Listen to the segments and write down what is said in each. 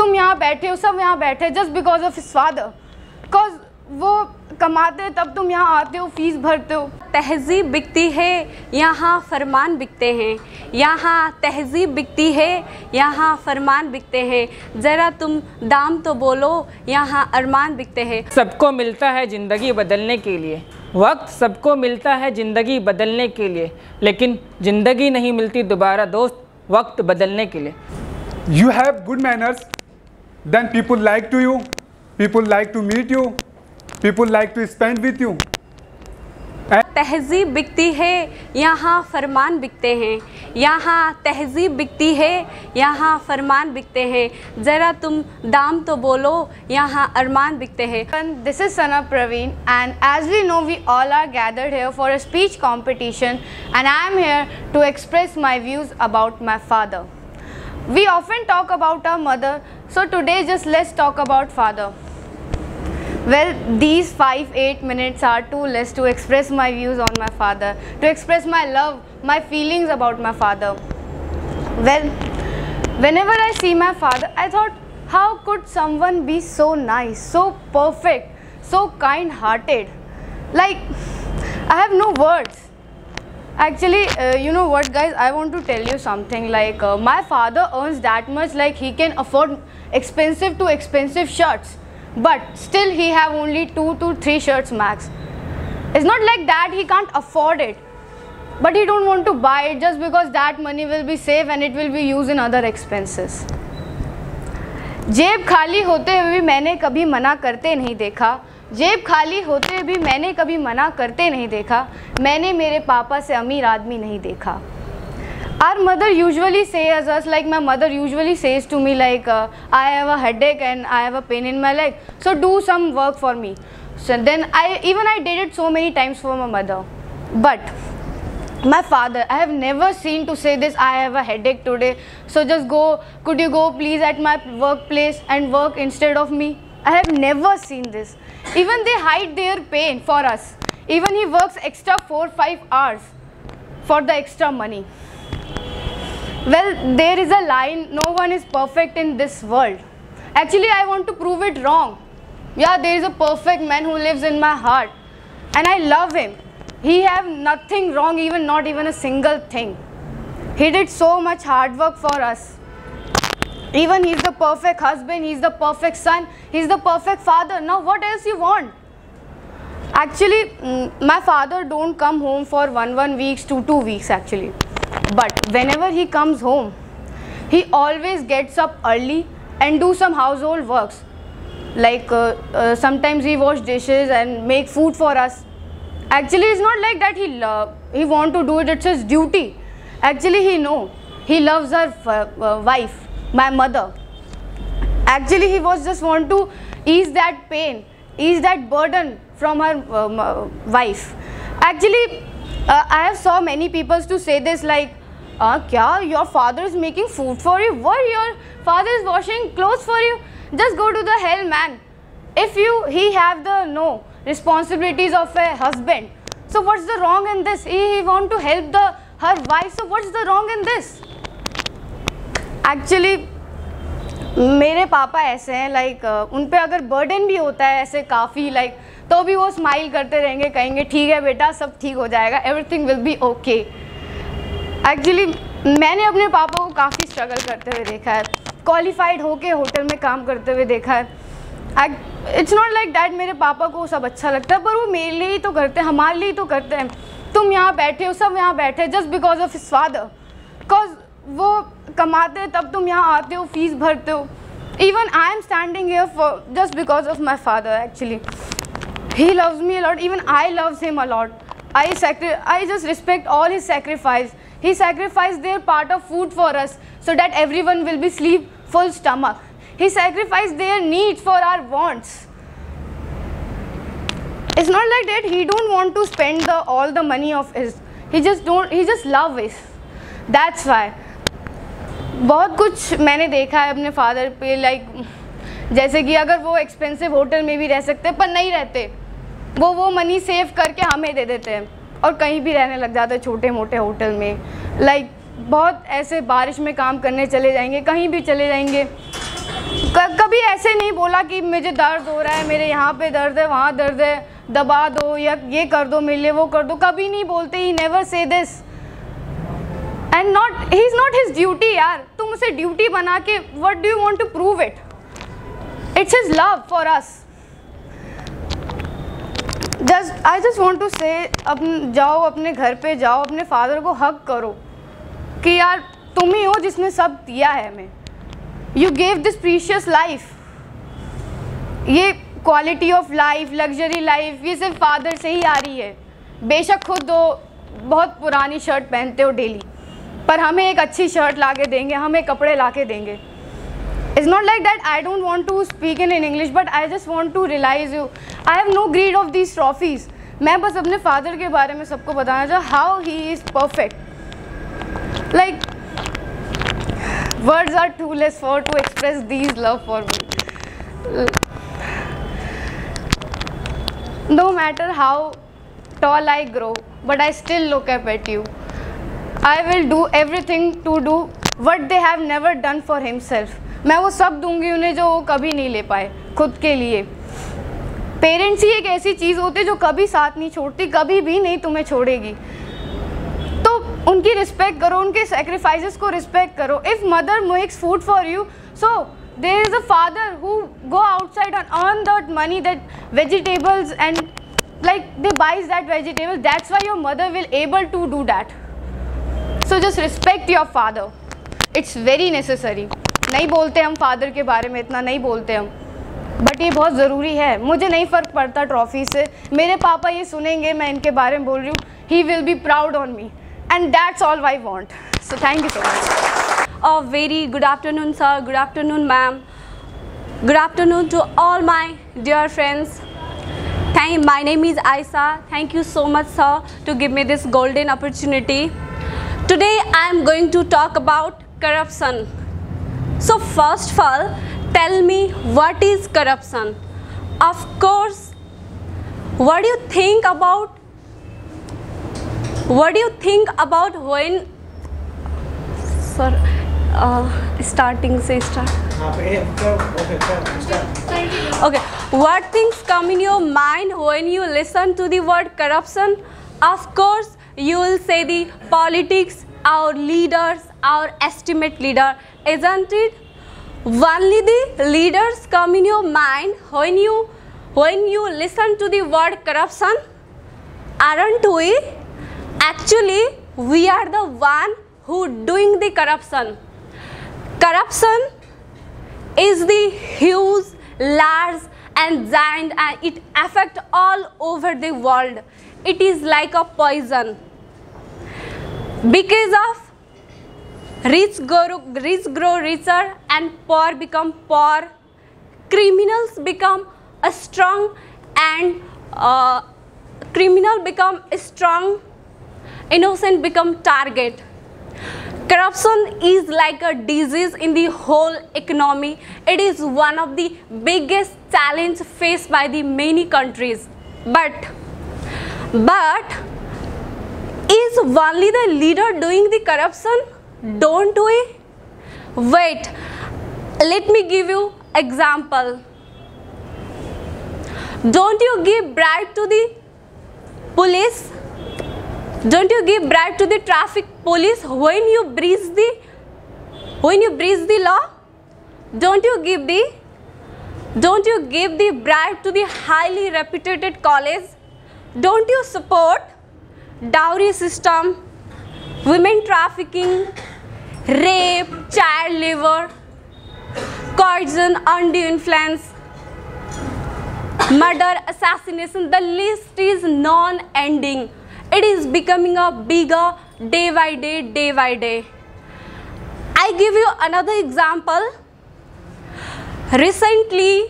तुम यहाँ बैठे हो, सब यहाँ बैठे just because of his father, because वो कमाते तब तुम यहाँ आते हो, फीस भरते हो। तहजीब बिकती है यहाँ फरमान बिकते हैं, यहाँ तहजीब बिकती है यहाँ फरमान बिकते हैं, ज़रा तुम दाम तो बोलो यहाँ अरमान बिकते हैं। सबको मिलता है ज़िंदगी बदलने के लिए, वक्त सबको मिलता है ज़िंदगी बदलने के लिए, लेकिन ज़िंदगी नहीं मिलती दोबारा दोस्त वक्त बदलने के लिए। You have good manners, then people like to you, people like to meet you, people like to spend with you. तहजीब बिकती है यहाँ फरमान बिकते हैं, यहाँ तहजीब बिकती है यहाँ फरमान बिकते हैं, ज़रा तुम दाम तो बोलो यहाँ अरमान बिकते हैं। This is Sana Praveen, and as we know, we all are gathered here for a speech competition, and I am here to express my views about my father. We often talk about our mother, so today just let's talk about father. Well, these 5-8 minutes are too less to express my views on my father, to express my love, my feelings about my father. Well, whenever I see my father, I thought, how could someone be so nice, so perfect, so kind-hearted? Like, I have no words. Actually, you know what guys, I want to tell you something, like my father earns that much, like he can afford expensive to expensive shirts, but still he have only 2 to 3 shirts max. It's not like that he can't afford it, but he don't want to buy it just because that money will be safe and it will be used in other expenses. जेब खाली होते हुए भी मैंने कभी मना करते नहीं देखा, जेब खाली होते भी मैंने कभी मना करते नहीं देखा, मैंने मेरे पापा से अमीर आदमी नहीं देखा. Our mother usually says us, like my mother usually says to me, like I have a headache and I have a pain in my leg, so do some work for me. So then I did it so many times for my mother. But my father, I have never seen to say this, I have a headache today, so just go, could you go please at my workplace and work instead of me? I have never seen this. Even they hide their pain for us. Even he works extra 4-5 hours for the extra money. Well, there is a line, no one is perfect in this world. Actually, I want to prove it wrong. Yeah, there is a perfect man who lives in my heart, and I love him. He have nothing wrong, not even a single thing. He did so much hard work for us. Even he's the perfect husband, he's the perfect son, he's the perfect father. Now what else you want? Actually, my father don't come home for 1 weeks to 2 weeks actually. But whenever he comes home, he always gets up early and do some household works. Like sometimes he wash dishes and make food for us. Actually, it's not like that he want to do it, it's his duty. Actually, he loves her wife, my mother. Actually, he was just want to ease that pain, ease that burden from her wife. Actually, I have saw many people to say this, like, kya, your father is making food for you? What, your father is washing clothes for you? Just go to the hell, man. If he have the responsibilities of a husband, so what's the wrong in this? He want to help her wife, so what's the wrong in this? Actually, मेरे पापा ऐसे हैं, like उन पे अगर burden भी होता है ऐसे काफ़ी, like तो भी वो स्माइल करते रहेंगे, कहेंगे ठीक है बेटा, सब ठीक हो जाएगा, everything will be okay. Actually मैंने अपने पापा को काफ़ी स्ट्रगल करते हुए देखा है, क्वालिफाइड होके होटल में काम करते हुए देखा है. इट्स नॉट लाइक डैट मेरे पापा को सब अच्छा लगता है, पर वो मेरे लिए ही तो करते हैं, हमारे लिए ही तो करते हैं. तुम यहाँ बैठे हो, सब यहाँ बैठे just because of his father, because वो कमाते हैं तब तुम यहाँ आते हो, फीस भरते हो. Even I am standing here for just because of my father. Actually he loves me a lot, even I loves him a lot. I just respect all his sacrifice. He sacrificed their part of food for us so that everyone will be sleep full stomach. He sacrificed their needs for our wants. It's not like that he don't want to spend all the money of his. He just love us. That's why. बहुत कुछ मैंने देखा है अपने father पे, like जैसे कि अगर वो एक्सपेंसिव होटल में भी रह सकते पर नहीं रहते, वो मनी सेव करके हमें दे देते हैं और कहीं भी रहने लग जाते हैं छोटे मोटे होटल में. लाइक बहुत ऐसे बारिश में काम करने चले जाएंगे, कहीं भी चले जाएंगे. कभी ऐसे नहीं बोला कि मुझे दर्द हो रहा है, मेरे यहाँ पे दर्द है, वहाँ दर्द है, दबा दो या ये कर दो, मेरे लिए वो कर दो, कभी नहीं बोलते। He never say this and not, he is not his duty. यार तुम उसे ड्यूटी बना के what do you want to prove it? It's his love for us. I just want to say, जाओ अपने घर पे जाओ, अपने फादर को हग करो कि यार तुम ही हो जिसने सब दिया है हमें। You gave this precious life. ये quality of life, luxury life, ये सिर्फ फादर से ही आ रही है। बेशक खुद दो बहुत पुरानी शर्ट पहनते हो डेली, पर हमें एक अच्छी शर्ट ला के देंगे, हमें कपड़े ला के देंगे। It's not like that I don't want to speak in English, but I just want to realize you. I have no greed of these trophies. मैं बस अपने फादर के बारे में सबको बताना चाहता, how he is perfect. Like words are too less for to express these love for me. No matter how tall I grow, but I still look up at you. I will do everything to do what they have never done for himself. मैं वो सब दूंगी उन्हें जो वो कभी नहीं ले पाए खुद के लिए। पेरेंट्स ही एक ऐसी चीज़ होती है जो कभी साथ नहीं छोड़ती, कभी भी नहीं तुम्हें छोड़ेगी। तो उनकी रिस्पेक्ट करो, उनके सेक्रीफाइसेस को रिस्पेक्ट करो। If mother makes food for you, so there is a father who go outside and earn that money, that vegetables and like they buys that vegetable. That's why your mother will able to do that. So just respect your father. It's very necessary. नहीं बोलते हम father के बारे में, इतना नहीं बोलते हम, बट ये बहुत ज़रूरी है। मुझे नहीं फ़र्क पड़ता ट्रॉफी से, मेरे पापा ये सुनेंगे मैं इनके बारे में बोल रही हूँ, he will be proud on me and that's all I want. So thank you so much. A very good afternoon, sir. Good afternoon, ma'am. Good afternoon to all my dear friends. My name is Aisa. Thank you so much, sir, to give me this golden opportunity. Today I am going to talk about corruption. So first of all, tell me what is corruption? Of course, what do you think about when, sir, starting से start. Okay, what things come in your mind when you listen to the word corruption? Of course, you will say the politics, our leaders, our estimate leader, isn't it? Only the leaders come in your mind when you listen to the word corruption, aren't we? Actually, we are the one who doing the corruption. Corruption is the huge, large and giant, and it affects all over the world. It is like a poison. Because of rich grow richer and poor become poor, criminals become strong and innocent become target. Corruption is like a disease in the whole economy. It is one of the biggest challenges faced by the many countries. But is only the leader doing the corruption? Don't we? Wait, let me give you example. Don't you give bribe to the police? Don't you give bribe to the traffic police when you breach the law? Don't you give the bribe to the highly reputed college? Don't you support dowry system, women trafficking, rape, child labor, coercion, undue influence, murder, assassination? The list is non-ending. It is becoming a bigger day by day. I give you another example. Recently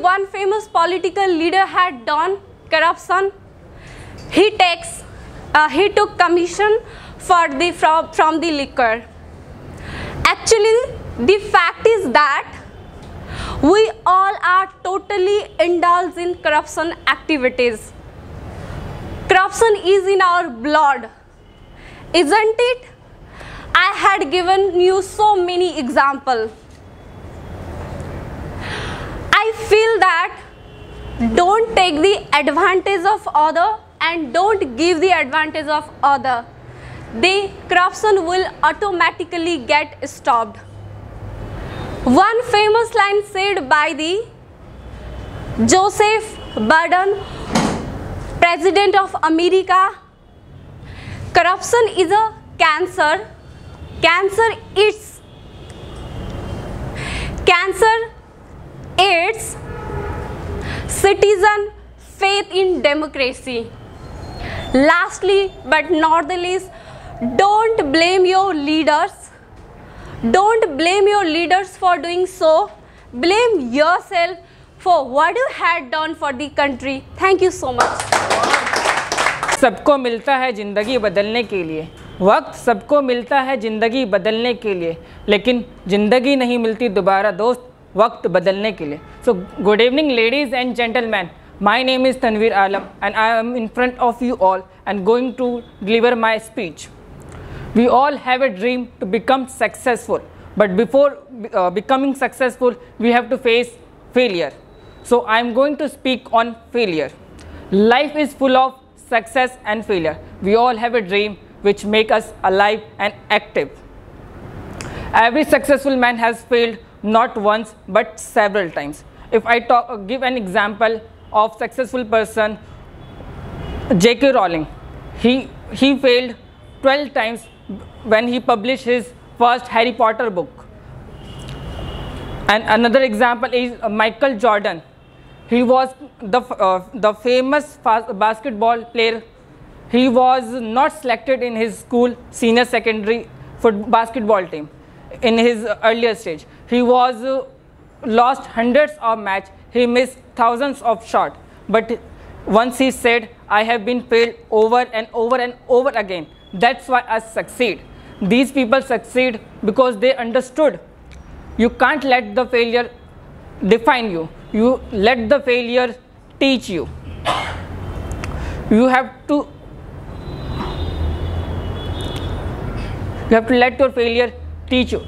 one famous political leader had done corruption. He took commission from the liquor. Actually, the fact is that we all are totally indulged in corruption activities. Corruption is in our blood, isn't it? I had given you so many examples. feel that don't take the advantage of other and don't give the advantage of other, the corruption will automatically get stopped. One famous line said by the Joseph Biden, President of America: corruption is a cancer. Cancer eats citizen faith in democracy. Lastly but not the least, don't blame your leaders. Don't blame your leaders for doing so. Blame yourself for what you had done for the country. Thank you so much. सबको मिलता है ज़िंदगी बदलने के लिए, वक्त सबको मिलता है ज़िंदगी बदलने के लिए, लेकिन ज़िंदगी नहीं मिलती दोबारा दोस्त वक्त बदलने के लिए. So good evening ladies and gentlemen, my name is Tanveer Alam and I am in front of you all and going to deliver my speech. We all have a dream to become successful, but before becoming successful we have to face failure. So I am going to speak on failure. Life is full of success and failure. We all have a dream which make us alive and active. Every successful man has failed not once but several times. If I give an example of successful person, J.K. Rowling, he failed 12 times when he published his first Harry Potter book. And another example is Michael Jordan. He was the famous basketball player. He was not selected in his school senior secondary basketball team in his earlier stage. He was lost hundreds of matches. He missed thousands of shots. But once he said, I have been failed over and over and over again. That's why I succeed. These people succeed because they understood. You can't let the failure define you. You let the failure teach you. You have to let your failure teach you.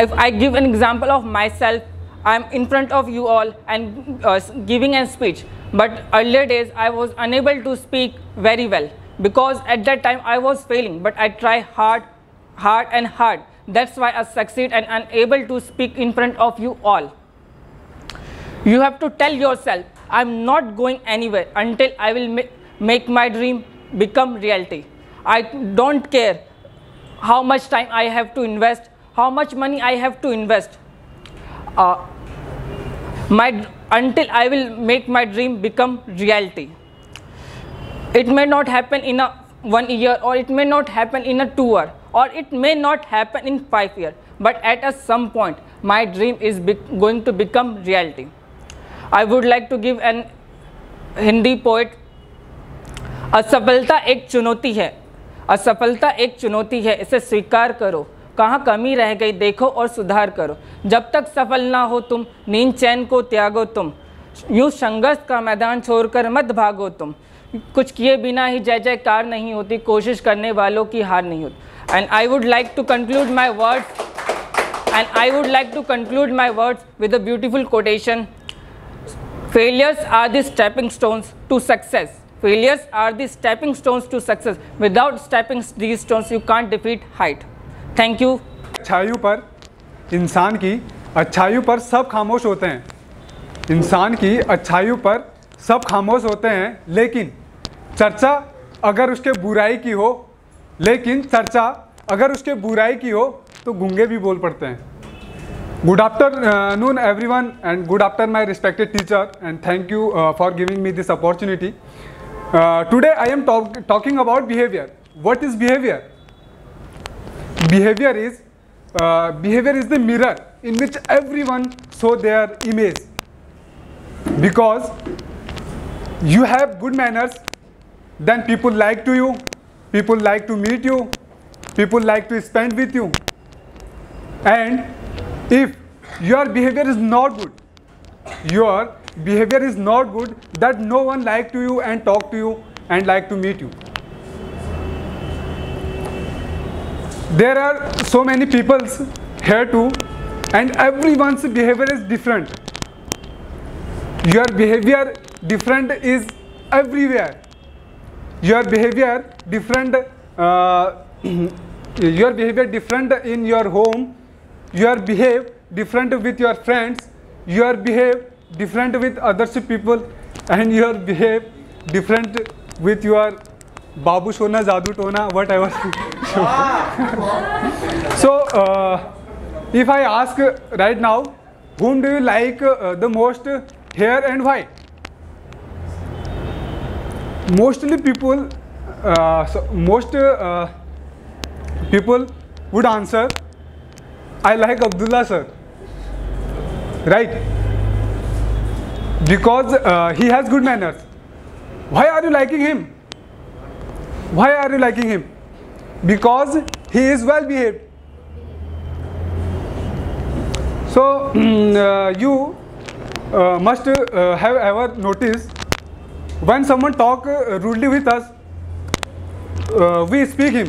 If I give an example of myself, I am in front of you all and giving a speech. But earlier days I was unable to speak very well because at that time I was failing. But I try hard and hard. That's why I succeed and I'm able to speak in front of you all. You have to tell yourself, I'm not going anywhere until I will make my dream become reality. I don't care how much time I have to invest, how much money I have to invest, until I will make my dream become reality. It may not happen in 1 year, or it may not happen in 2 years, or it may not happen in 5 years, but at some point my dream is going to become reality. I would like to give an Hindi poet. असफलता एक चुनौती है, असफलता एक चुनौती है, इसे स्वीकार करो, कहाँ कमी रह गई देखो और सुधार करो. जब तक सफल ना हो तुम, नींद चैन को त्यागो तुम, यूँ संघर्ष का मैदान छोड़कर मत भागो तुम. कुछ किए बिना ही जय जयकार नहीं होती, कोशिश करने वालों की हार नहीं होती. And I would like to conclude my words, with a beautiful quotation. Failures are the stepping stones to success. Failures are the stepping stones to success. Without stepping these stones, you can't defeat height. Thank you. अच्छाइयों पर, इंसान की अच्छाइयों पर सब खामोश होते हैं. इंसान की अच्छाइयों पर सब खामोश होते हैं, लेकिन चर्चा अगर उसके बुराई की हो, तो गूंगे भी बोल पड़ते हैं. Good afternoon everyone, and good after my respected teacher, and thank you for giving me this opportunity. Today I am talking about behavior. What is behavior? Behavior is the mirror in which everyone show their image. Because you have good manners, then people like to you, people like to meet you, people like to spend with you. And if your behavior is not good, that no one like to you and talk to you and like to meet you. There are so many people here too, and everyone's behavior is different. your behavior different is everywhere. Your behavior different your behavior different in your home, your behave different with your friends, your behave different with other people, and your behave different with your babu shona, jadu tona, whatever. So if I ask right now, whom do you like the most here and why? Mostly people people would answer, I like Abdullah sir, right? Because he has good manners. Why are you liking him? Why are you liking him? Because he is well behaved. So you must have ever noticed, when someone talk rudely with us, we speak him.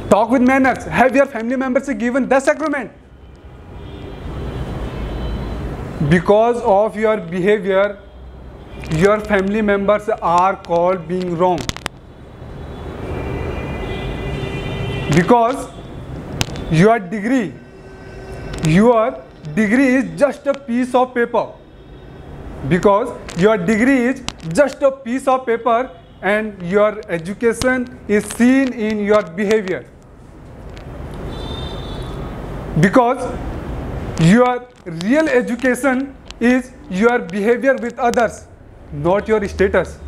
Talk with manners. Have your family members given the sacrament? Because of your behavior, your family members are called being wrong. Because your degree is just a piece of paper. Because your degree is just a piece of paper, and your education is seen in your behavior. Because your real education is your behavior with others, not your status.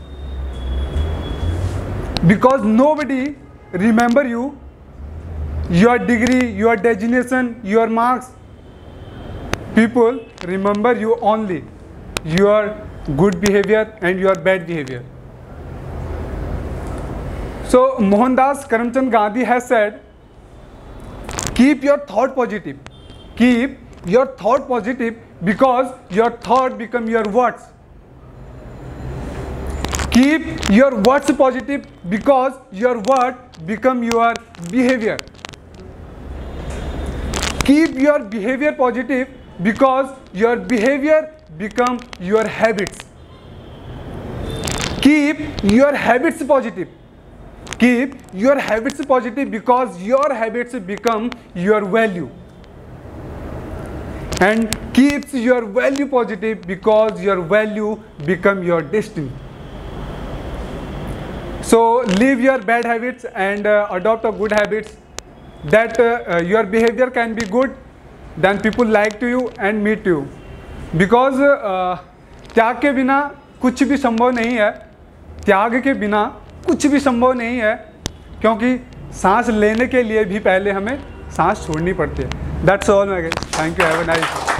Because nobody remember you, your degree, your designation, your marks. People remember you only your good behavior and your bad behavior. So Mohandas Karamchand Gandhi has said, keep your thought positive. Keep your thought positive, because your thought become your words. Keep your words positive, because your word become your behavior. Keep your behavior positive, because your behavior become your habits. Keep your habits positive. Keep your habits positive, because your habits become your value. And keeps your value positive, because your value become your destiny. So leave your bad habits and adopt a good habits, that your behavior can be good, then people like to you and meet you. Because त्याग के बिना कुछ भी संभव नहीं है. त्याग के बिना कुछ भी संभव नहीं है, क्योंकि सांस लेने के लिए भी पहले हमें सांस छोड़नी पड़ती है. That's all my guys. Thank you. Have a nice day.